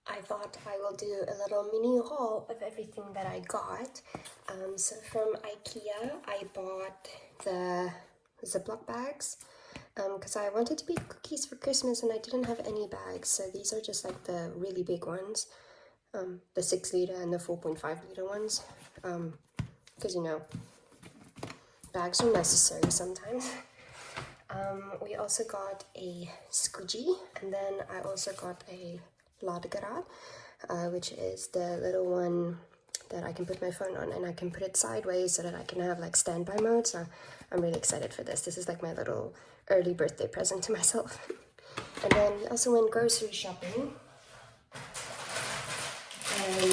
I thought I will do a little mini haul of everything that I got. So from IKEA, I bought the Ziploc bags because I wanted to bake cookies for Christmas and I didn't have any bags. So these are just like the really big ones, the 6 liter and the 4.5 liter ones. Because you know, bags are necessary sometimes. We also got a squidgy, and then I also got a ladegrad, which is the little one that I can put my phone on and I can put it sideways so that I can have like standby mode. So I'm really excited for this. This is like my little early birthday present to myself. And then we also went grocery shopping, and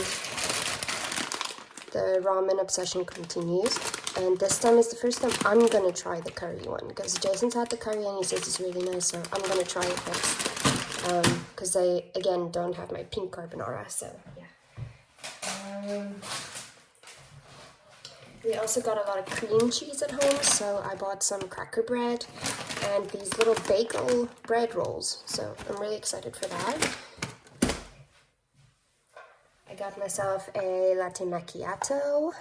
the ramen obsession continues. And this time is the first time I'm gonna try the curry one, because Jason's had the curry and he says it's really nice, so I'm gonna try it next. Because they, again, don't have my pink carbonara, so yeah. We also got a lot of cream cheese at home, so I bought some cracker bread and these little bagel bread rolls, so I'm really excited for that. I got myself a latte macchiato.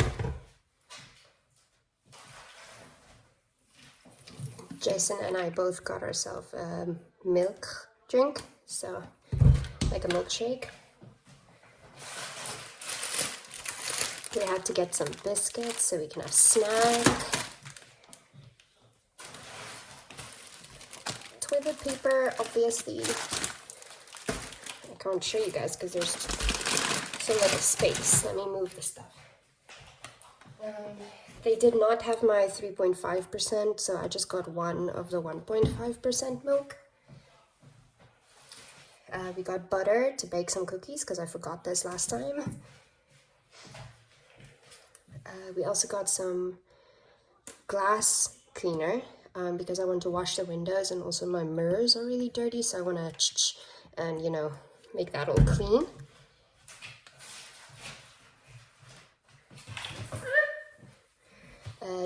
Jason and I both got ourselves a milk drink, so like a milkshake. We had to get some biscuits so we can have snack. Toilet paper, obviously. I can't show you guys because there's so little space. Let me move the stuff. They did not have my 3.5%, so I just got one of the 1.5% milk. We got butter to bake some cookies because I forgot this last time. We also got some glass cleaner because I want to wash the windows, and also my mirrors are really dirty, so I want to and, you know, make that all clean.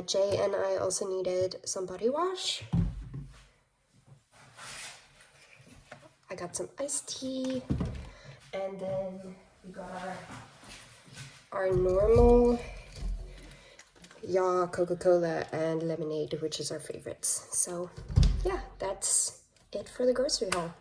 Jay and I also needed some body wash. I got some iced tea, and then we got our normal Coca-Cola and lemonade, which is our favorites. So yeah, that's it for the grocery haul.